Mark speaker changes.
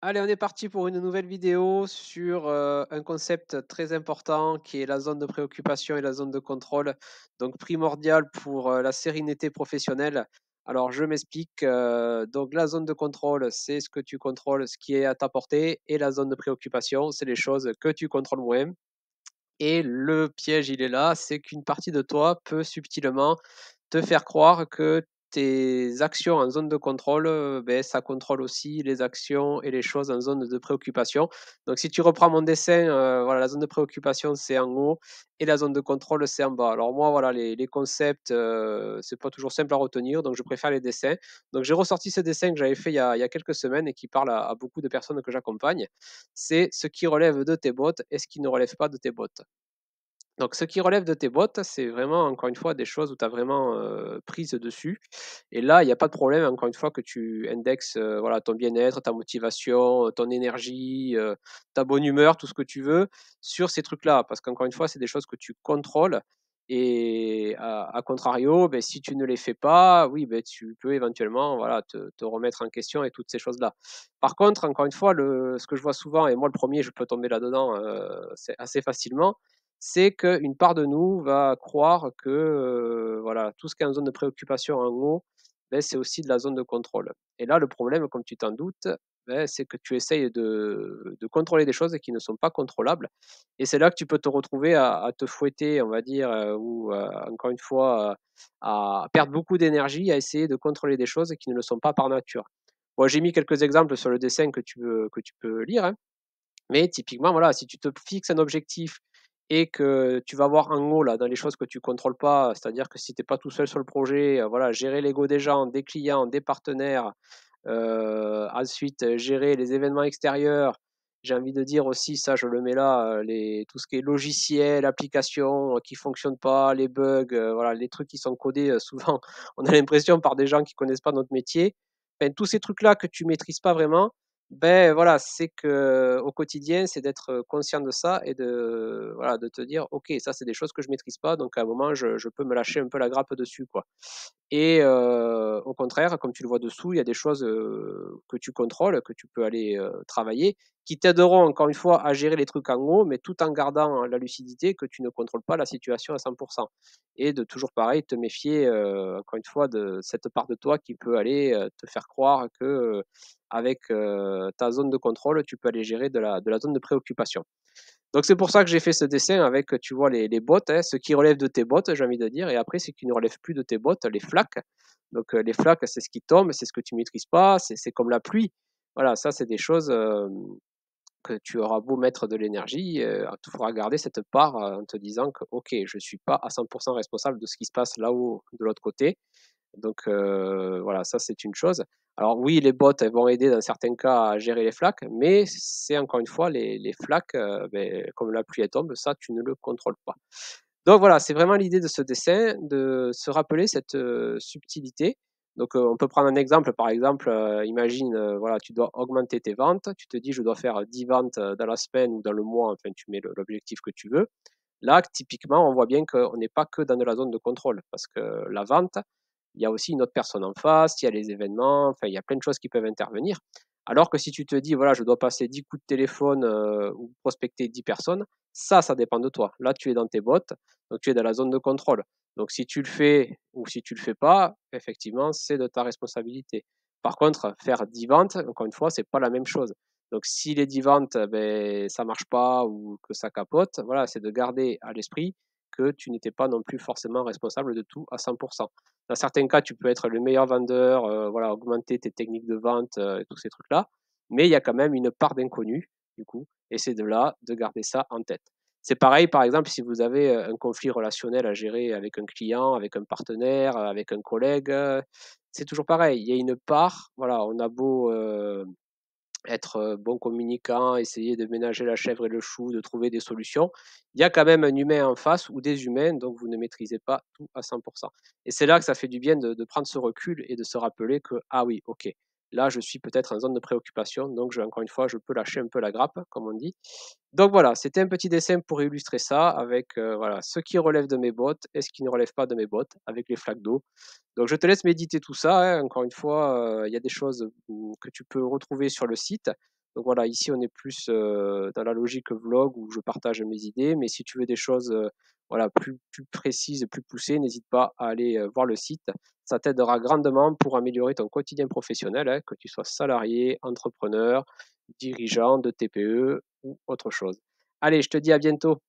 Speaker 1: Allez, on est parti pour une nouvelle vidéo sur un concept très important qui est la zone de préoccupation et la zone de contrôle, donc primordial pour la sérénité professionnelle. Alors, je m'explique. Donc, la zone de contrôle, c'est ce que tu contrôles, ce qui est à ta portée, et la zone de préoccupation, c'est les choses que tu contrôles moins. Et le piège, il est là, c'est qu'une partie de toi peut subtilement te faire croire que tes actions en zone de contrôle, beh, ça contrôle aussi les actions et les choses en zone de préoccupation. Donc si tu reprends mon dessin, voilà, la zone de préoccupation, c'est en haut et la zone de contrôle, c'est en bas. Alors moi, voilà, les concepts, c'est pas toujours simple à retenir, donc je préfère les dessins. Donc j'ai ressorti ce dessin que j'avais fait il y a quelques semaines et qui parle à beaucoup de personnes que j'accompagne. C'est ce qui relève de tes bottes et ce qui ne relève pas de tes bottes. Donc ce qui relève de tes bottes, c'est vraiment encore une fois des choses où tu as vraiment, prise dessus et là, il y a pas de problème encore une fois que tu indexes, voilà ton bien-être, ta motivation, ton énergie, ta bonne humeur, tout ce que tu veux sur ces trucs-là. Parce qu'encore une fois, c'est des choses que tu contrôles et à contrario, beh, si tu ne les fais pas, oui, beh, tu peux éventuellement, voilà, te remettre en question et toutes ces choses-là. Par contre, encore une fois, le ce que je vois souvent et moi le premier, je peux tomber là-dedans, c'est assez facilement, c'est qu'une part de nous va croire que, voilà, tout ce qui est en zone de préoccupation en haut, beh, c'est aussi de la zone de contrôle. Et là, le problème, comme tu t'en doutes, beh, c'est que tu essayes de contrôler des choses qui ne sont pas contrôlables et c'est là que tu peux te retrouver à te fouetter, on va dire, ou, encore une fois, à perdre beaucoup d'énergie à essayer de contrôler des choses qui ne le sont pas par nature. Bon, j'ai mis quelques exemples sur le dessin que tu peux lire, hein. Mais typiquement, voilà, si tu te fixes un objectif et que tu vas voir en haut, là, dans les choses que tu contrôles pas, c'est-à-dire que si tu es pas tout seul sur le projet, voilà, gérer l'ego des gens, des clients, des partenaires, ensuite, gérer les événements extérieurs. J'ai envie de dire aussi, ça je le mets là, les tout ce qui est logiciel, application, qui fonctionnent pas, les bugs, voilà, les trucs qui sont codés, souvent, on a l'impression par des gens qui connaissent pas notre métier. Enfin, tous ces trucs-là que tu maîtrises pas vraiment, ben voilà, c'est que au quotidien, c'est d'être conscient de ça et de voilà, de te dire: «OK, ça, c'est des choses que je maîtrise pas, donc à un moment, je peux me lâcher un peu la grappe dessus, quoi». Et au contraire, comme tu le vois dessous, il y a des choses, que tu contrôles, que tu peux aller, travailler, qui t'aideront encore une fois à gérer les trucs en haut, mais tout en gardant la lucidité que tu ne contrôles pas la situation à 100. Et de toujours pareil, te méfier, encore une fois de cette part de toi qui peut aller, te faire croire que, avec, ta zone de contrôle, tu peux aller gérer de la zone de préoccupation. Donc c'est pour ça que j'ai fait ce dessin avec, tu vois les bottes, hein, ce qui relève de tes bottes, j'ai envie de dire et après ce qui ne relève plus de tes bottes, les flaques. Donc, les flaques, c'est ce qui tombe, c'est ce que tu maîtrises pas, c'est comme la pluie. Voilà, ça c'est des choses, que tu auras beau mettre de l'énergie, tu feras garder cette part, en te disant que: «OK, je suis pas à 100 responsable de ce qui se passe là-haut, de l'autre côté». Donc voilà, ça c'est une chose. Alors oui, les bots, elles vont aider dans certains cas à gérer les flaques, mais c'est encore une fois les flaques, beh, comme la pluie elle tombe, ça tu ne le contrôles pas. Donc voilà, c'est vraiment l'idée de ce dessin, de se rappeler cette, subtilité. Donc on peut prendre un exemple, par exemple, imagine, voilà, tu dois augmenter tes ventes, tu te dis: «Je dois faire 10 ventes, dans la semaine ou dans le mois», enfin tu mets l'objectif que tu veux. Là, typiquement, on voit bien qu'on n'est pas que dans de la zone de contrôle parce que la vente, il y a aussi une autre personne en face, il y a les événements, enfin, il y a plein de choses qui peuvent intervenir. Alors que si tu te dis, voilà, je dois passer 10 coups de téléphone ou prospecter 10 personnes, ça dépend de toi. Là, tu es dans tes bottes, donc tu es dans la zone de contrôle. Donc si tu le fais ou si tu le fais pas, effectivement, c'est de ta responsabilité. Par contre, faire 10 ventes, encore une fois, c'est pas la même chose. Donc si les 10 ventes, ben, ça marche pas ou que ça capote, voilà, c'est de garder à l'esprit que tu n'étais pas non plus forcément responsable de tout à 100. Dans certains cas, tu peux être le meilleur vendeur, voilà, augmenter tes techniques de vente, et tous ces trucs-là, mais il y a quand même une part d'inconnu, du coup, et c'est de là, de garder ça en tête. C'est pareil, par exemple, si vous avez, un conflit relationnel à gérer avec un client, avec un partenaire, avec un collègue, c'est toujours pareil. Il y a une part, voilà, on a beau, être, bon communicant, essayer de ménager la chèvre et le chou, de trouver des solutions. Il y a quand même un humain en face ou des humains, donc vous ne maîtrisez pas tout à 100. Et c'est là que ça fait du bien de prendre ce recul et de se rappeler que: «Ah oui, OK, là je suis peut-être en zone de préoccupation, donc je encore une fois, je peux lâcher un peu la grappe», comme on dit. Donc voilà, c'était un petit dessin pour illustrer ça avec, voilà, ce qui relève de mes bottes et ce qui ne relève pas de mes bottes avec les flaques d'eau. Donc je te laisse méditer tout ça, hein. Encore une fois, il y a des choses, que tu peux retrouver sur le site. Donc voilà, ici on est plus dans la logique vlog où je partage mes idées, mais si tu veux des choses voilà, plus précises, plus poussées, n'hésite pas à aller voir le site. Ça t'aidera grandement pour améliorer ton quotidien professionnel, hein, que tu sois salarié, entrepreneur, dirigeant de TPE ou autre chose. Allez, je te dis à bientôt.